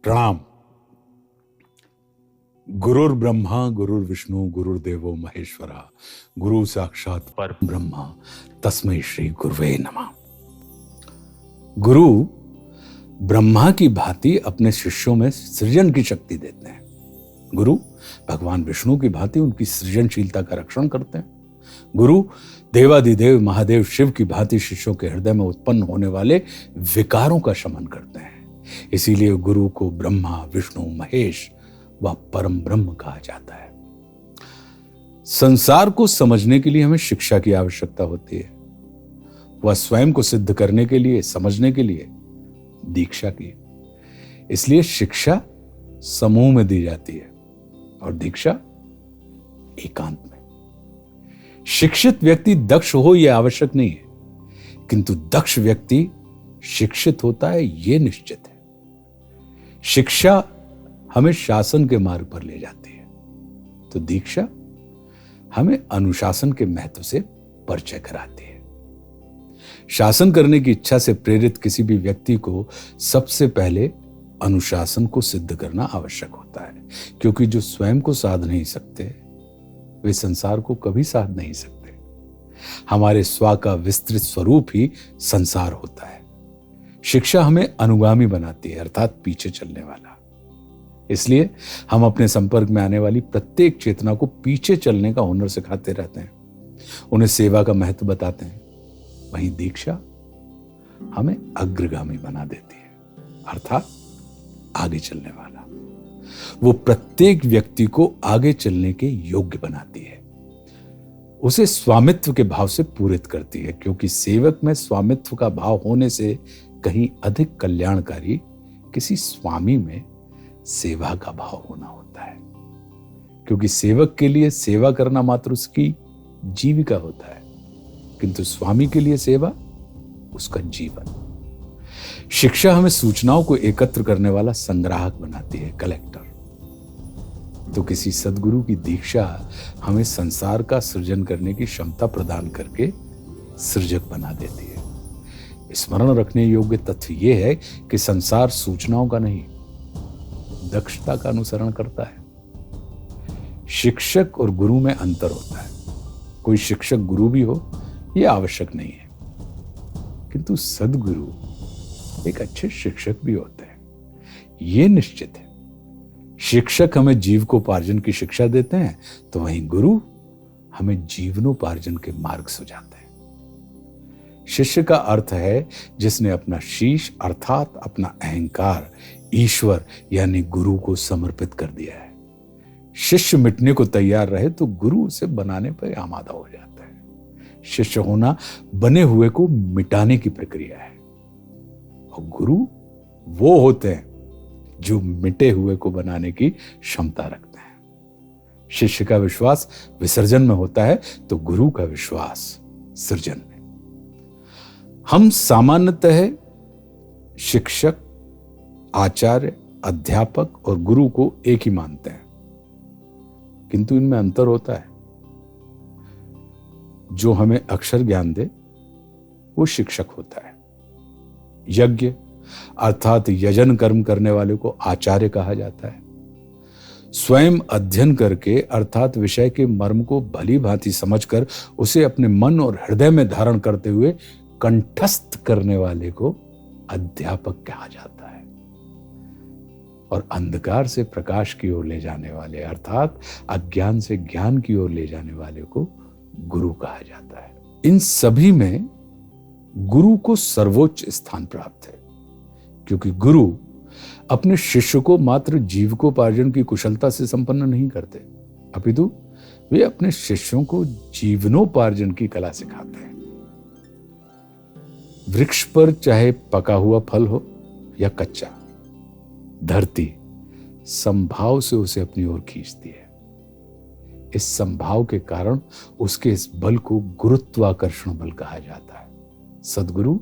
प्रणाम। गुरुर् ब्रह्मा गुरुर्विष्णु गुरुर्देवो महेश्वरा गुरु साक्षात परम ब्रह्मा तस्मै श्री गुरुवे नमः। गुरु ब्रह्मा की भांति अपने शिष्यों में सृजन की शक्ति देते हैं। गुरु भगवान विष्णु की भांति उनकी सृजनशीलता का रक्षण करते हैं। गुरु देवादिदेव महादेव शिव की भांति शिष्यों के हृदय में उत्पन्न होने वाले विकारों का शमन करते हैं। इसीलिए गुरु को ब्रह्मा विष्णु महेश व परम ब्रह्म कहा जाता है। संसार को समझने के लिए हमें शिक्षा की आवश्यकता होती है। वह स्वयं को सिद्ध करने के लिए, समझने के लिए दीक्षा की। इसलिए शिक्षा समूह में दी जाती है और दीक्षा एकांत में। शिक्षित व्यक्ति दक्ष हो यह आवश्यक नहीं है, किंतु दक्ष व्यक्ति शिक्षित होता है यह निश्चित है। शिक्षा हमें शासन के मार्ग पर ले जाती है, तो दीक्षा हमें अनुशासन के महत्व से परिचय कराती है। शासन करने की इच्छा से प्रेरित किसी भी व्यक्ति को सबसे पहले अनुशासन को सिद्ध करना आवश्यक होता है, क्योंकि जो स्वयं को साध नहीं सकते वे संसार को कभी साध नहीं सकते। हमारे स्व का विस्तृत स्वरूप ही संसार होता है। शिक्षा हमें अनुगामी बनाती है, अर्थात पीछे चलने वाला। इसलिए हम अपने संपर्क में आने वाली प्रत्येक चेतना को पीछे चलने का हुनर सिखाते रहते हैं, उन्हें सेवा का महत्व बताते हैं। वहीं दीक्षा हमें अग्रगामी बना देती है, अर्थात आगे चलने वाला। वो प्रत्येक व्यक्ति को आगे चलने के योग्य बनाती है, उसे स्वामित्व के भाव से पूरित करती है, क्योंकि सेवक में स्वामित्व का भाव होने से कहीं अधिक कल्याणकारी किसी स्वामी में सेवा का भाव होना होता है, क्योंकि सेवक के लिए सेवा करना मात्र उसकी जीविका होता है, किंतु स्वामी के लिए सेवा उसका जीवन। शिक्षा हमें सूचनाओं को एकत्र करने वाला संग्राहक बनाती है, कलेक्टर। तो किसी सद्गुरु की दीक्षा हमें संसार का सृजन करने की क्षमता प्रदान करके सृजक बना देती है। स्मरण रखने योग्य तथ्य यह है कि संसार सूचनाओं का नहीं, दक्षता का अनुसरण करता है। शिक्षक और गुरु में अंतर होता है। कोई शिक्षक गुरु भी हो यह आवश्यक नहीं है, किंतु सद्गुरु एक अच्छे शिक्षक भी होते हैं, यह निश्चित है। शिक्षक हमें जीविकोपार्जन की शिक्षा देते हैं, तो वहीं गुरु हमें जीवनोपार्जन के मार्ग सुझाते हैं। शिष्य का अर्थ है जिसने अपना शीश अर्थात अपना अहंकार ईश्वर यानी गुरु को समर्पित कर दिया है। शिष्य मिटने को तैयार रहे तो गुरु उसे बनाने पर आमादा हो जाता है। शिष्य होना बने हुए को मिटाने की प्रक्रिया है, और गुरु वो होते हैं जो मिटे हुए को बनाने की क्षमता रखते हैं। शिष्य का विश्वास विसर्जन में होता है, तो गुरु का विश्वास सृजन में। हम सामान्यतः शिक्षक, आचार्य, अध्यापक और गुरु को एक ही मानते हैं, किंतु इनमें अंतर होता है। जो हमें अक्षर ज्ञान दे वो शिक्षक होता है। यज्ञ अर्थात यजन कर्म करने वाले को आचार्य कहा जाता है। स्वयं अध्ययन करके अर्थात विषय के मर्म को भली भांति समझकर उसे अपने मन और हृदय में धारण करते हुए कंठस्थ करने वाले को अध्यापक कहा जाता है। और अंधकार से प्रकाश की ओर ले जाने वाले अर्थात अज्ञान से ज्ञान की ओर ले जाने वाले को गुरु कहा जाता है। इन सभी में गुरु को सर्वोच्च स्थान प्राप्त है, क्योंकि गुरु अपने शिष्य को मात्र जीविकोपार्जन की कुशलता से संपन्न नहीं करते, अपितु वे अपने शिष्यों को जीवनोपार्जन की कला सिखाते हैं। वृक्ष पर चाहे पका हुआ फल हो या कच्चा, धरती संभाव से उसे अपनी ओर खींचती है। इस संभाव के कारण उसके इस बल को गुरुत्वाकर्षण बल कहा जाता है। सद्गुरु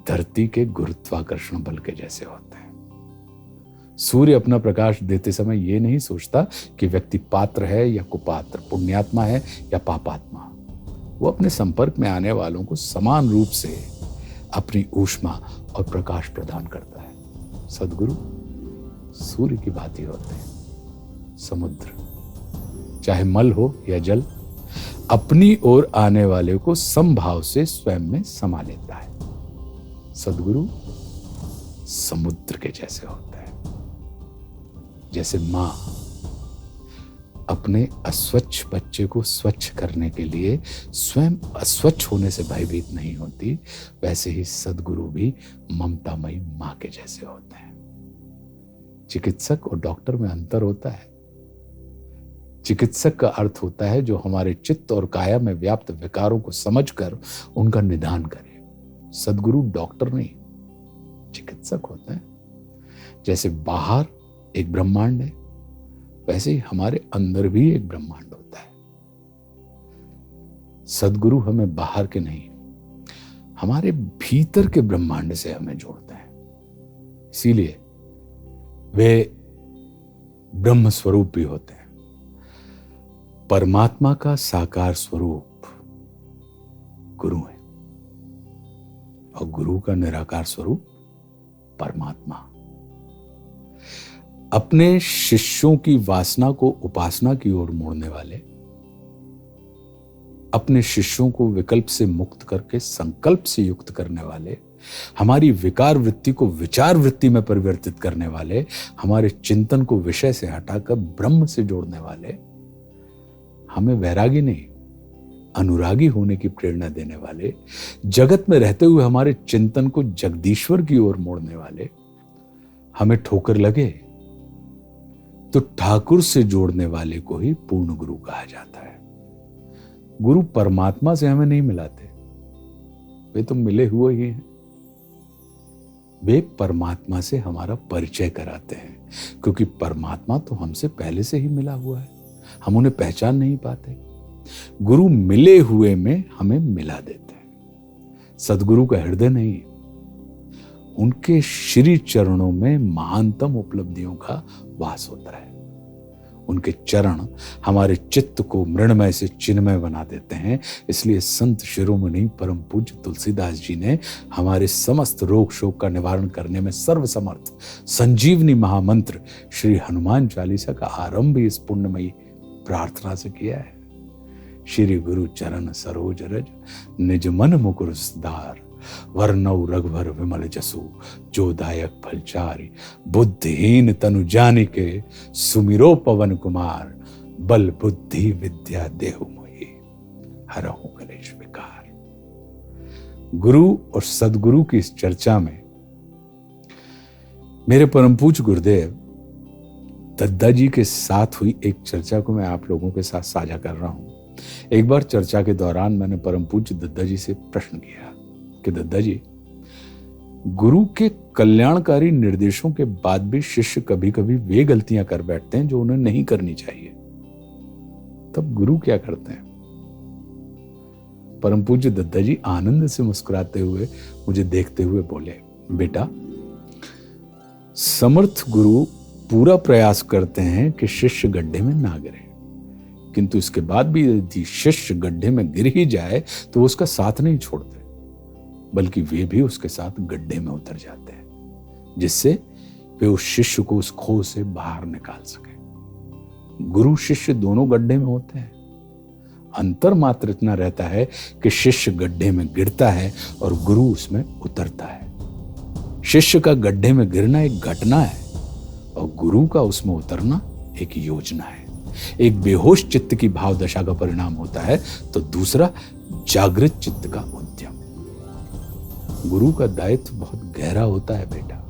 धरती के गुरुत्वाकर्षण बल के जैसे होते हैं। सूर्य अपना प्रकाश देते समय यह नहीं सोचता कि व्यक्ति पात्र है या कुपात्र, पुण्यात्मा है या पापात्मा। वो अपने संपर्क में आने वालों को समान रूप से अपनी ऊष्मा और प्रकाश प्रदान करता है। सद्गुरु सूर्य की भांति होते हैं। समुद्र चाहे मल हो या जल, अपनी ओर आने वाले को समभाव से स्वयं में समा लेता है। सद्गुरु समुद्र के जैसे होता है। जैसे मां अपने अस्वच्छ बच्चे को स्वच्छ करने के लिए स्वयं अस्वच्छ होने से भयभीत नहीं होती, वैसे ही सद्गुरु भी ममतामयी मां के जैसे होते हैं। चिकित्सक और डॉक्टर में अंतर होता है। चिकित्सक का अर्थ होता है जो हमारे चित्त और काया में व्याप्त विकारों को समझकर उनका निदान करे। सद्गुरु डॉक्टर नहीं, चिकित्सक होते हैं। जैसे बाहर एक ब्रह्मांड है, वैसे ही हमारे अंदर भी एक ब्रह्मांड होता है। सद्गुरु हमें बाहर के नहीं, हमारे भीतर के ब्रह्मांड से हमें जोड़ते हैं। इसीलिए वे ब्रह्म स्वरूप भी होते हैं। परमात्मा का साकार स्वरूप गुरु है और गुरु का निराकार स्वरूप परमात्मा। अपने शिष्यों की वासना को उपासना की ओर मोड़ने वाले, अपने शिष्यों को विकल्प से मुक्त करके संकल्प से युक्त करने वाले, हमारी विकार वृत्ति को विचार वृत्ति में परिवर्तित करने वाले, हमारे चिंतन को विषय से हटाकर ब्रह्म से जोड़ने वाले, हमें वैरागी नहीं अनुरागी होने की प्रेरणा देने वाले, जगत में रहते हुए हमारे चिंतन को जगदीश्वर की ओर मोड़ने वाले, हमें ठोकर लगे तो ठाकुर से जोड़ने वाले को ही पूर्ण गुरु कहा जाता है। गुरु परमात्मा से हमें नहीं मिलाते, वे तो मिले हुए ही हैं। वे परमात्मा से हमारा परिचय कराते हैं, क्योंकि परमात्मा तो हमसे पहले से ही मिला हुआ है, हम उन्हें पहचान नहीं पाते। गुरु मिले हुए में हमें मिला देते हैं। सद्गुरु का हृदय नहीं, उनके श्री चरणों में महानतम उपलब्धियों का वास होता है। उनके चरण हमारे चित्त को मृण्मय से चिन्मय बना देते हैं। इसलिए संत शिरोमणि परम पूज्य तुलसीदास जी ने हमारे समस्त रोग शोक का निवारण करने में सर्वसमर्थ संजीवनी महामंत्र श्री हनुमान चालीसा का आरंभ इस पुण्यमयी प्रार्थना से किया है। श्री गुरु चरण सरोज रज निज मन मुकुर सुधार, वर्णौ रघुवर विमल जसु जो दायक फलचारी, बुद्धिहीन तनु जानिके सुमिरो पवन कुमार, बल बुद्धि विद्या देहु मोहि हरहु कलेश विकार। गुरु और सद्गुरु की इस चर्चा में मेरे परम पूज्य गुरुदेव दद्दा जी के साथ हुई एक चर्चा को मैं आप लोगों के साथ साझा कर रहा हूं। एक बार चर्चा के दौरान मैंने परम पूज्य दद्दा जी से प्रश्न किया कि दद्दा जी, गुरु के कल्याणकारी निर्देशों के बाद भी शिष्य कभी कभी वे गलतियां कर बैठते हैं जो उन्हें नहीं करनी चाहिए, तब गुरु क्या करते हैं? परम पूज्य दद्दा जी आनंद से मुस्कुराते हुए मुझे देखते हुए बोले, बेटा, समर्थ गुरु पूरा प्रयास करते हैं कि शिष्य गड्ढे में ना गिरे, किंतु इसके बाद भी यदि शिष्य गड्ढे में गिर ही जाए तो वो उसका साथ नहीं छोड़ते, बल्कि वे भी उसके साथ गड्ढे में उतर जाते हैं, जिससे वे उस शिष्य को उस खो से बाहर निकाल सके। गुरु शिष्य दोनों गड्ढे में होते हैं। अंतर मात्र इतना रहता है कि शिष्य गड्ढे में गिरता है और गुरु उसमें उतरता है। शिष्य का गड्ढे में गिरना एक घटना है और गुरु का उसमें उतरना एक योजना है। एक बेहोश चित्त की भाव दशा का परिणाम होता है तो दूसरा जागृत चित्त का उद्यम। गुरु का दायित्व बहुत गहरा होता है बेटा।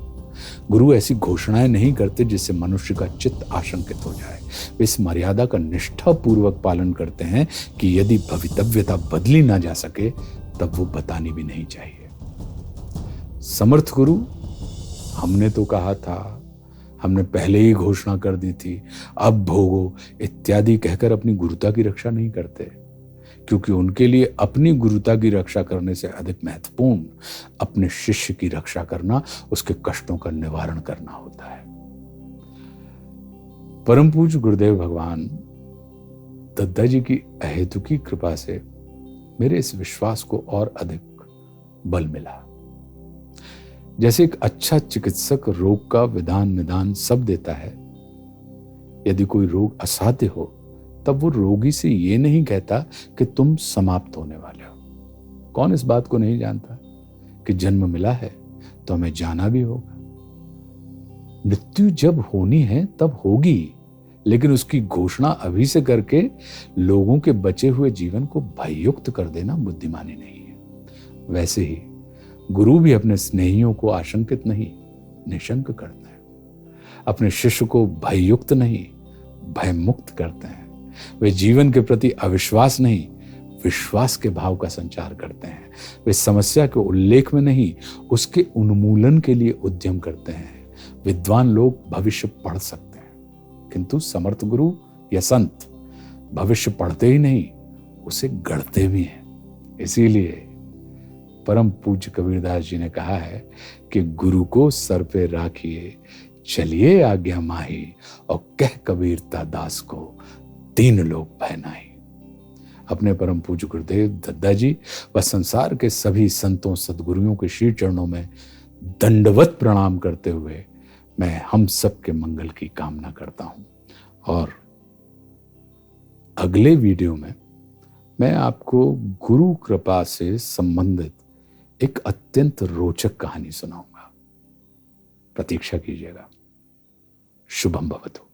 गुरु ऐसी घोषणाएं नहीं करते जिससे मनुष्य का चित्त आशंकित हो जाए। वे इस मर्यादा का निष्ठापूर्वक पालन करते हैं कि यदि भवितव्यता बदली ना जा सके तब वो बतानी भी नहीं चाहिए। समर्थ गुरु, हमने तो कहा था, हमने पहले ही घोषणा कर दी थी, अब भोगो इत्यादि कहकर अपनी गुरुता की रक्षा नहीं करते, क्योंकि उनके लिए अपनी गुरुता की रक्षा करने से अधिक महत्वपूर्ण अपने शिष्य की रक्षा करना, उसके कष्टों का निवारण करना होता है। परम पूज्य गुरुदेव भगवान दद्दा जी की अहेतुकी कृपा से मेरे इस विश्वास को और अधिक बल मिला। जैसे एक अच्छा चिकित्सक रोग का विधान निदान सब देता है, यदि कोई रोग असाध्य हो तब वो रोगी से ये नहीं कहता कि तुम समाप्त होने वाले हो। कौन इस बात को नहीं जानता कि जन्म मिला है तो हमें जाना भी होगा। मृत्यु जब होनी है तब होगी, लेकिन उसकी घोषणा अभी से करके लोगों के बचे हुए जीवन को भययुक्त कर देना बुद्धिमानी नहीं है। वैसे ही गुरु भी अपने स्नेहियों को आशंकित नहीं, निशंक करते हैं। अपने शिष्य को भययुक्त नहीं, भयमुक्त करते हैं। वे जीवन के प्रति अविश्वास नहीं, विश्वास के भाव का संचार करते हैं। वे समस्या के उल्लेख में नहीं, उसके उन्मूलन के लिए उद्यम करते हैं। विद्वान लोग भविष्य पढ़ सकते हैं, किंतु समर्थ गुरु या संत भविष्य पढ़ते ही नहीं, उसे गढ़ते भी हैं। इसीलिए परम पूज्य कबीरदास जी ने कहा है कि गुरु को सर पे राखिए, चलिए आज्ञा माही, और कह कबीरता दास को तीन लोग भय नाही। अपने परम पूज्य गुरुदेव दद्दा जी व संसार के सभी संतों सद्गुरुओं के श्री चरणों में दंडवत प्रणाम करते हुए मैं हम सब के मंगल की कामना करता हूं। और अगले वीडियो में मैं आपको गुरु कृपा से संबंधित एक अत्यंत रोचक कहानी सुनाऊंगा। प्रतीक्षा कीजिएगा। शुभम भवतु।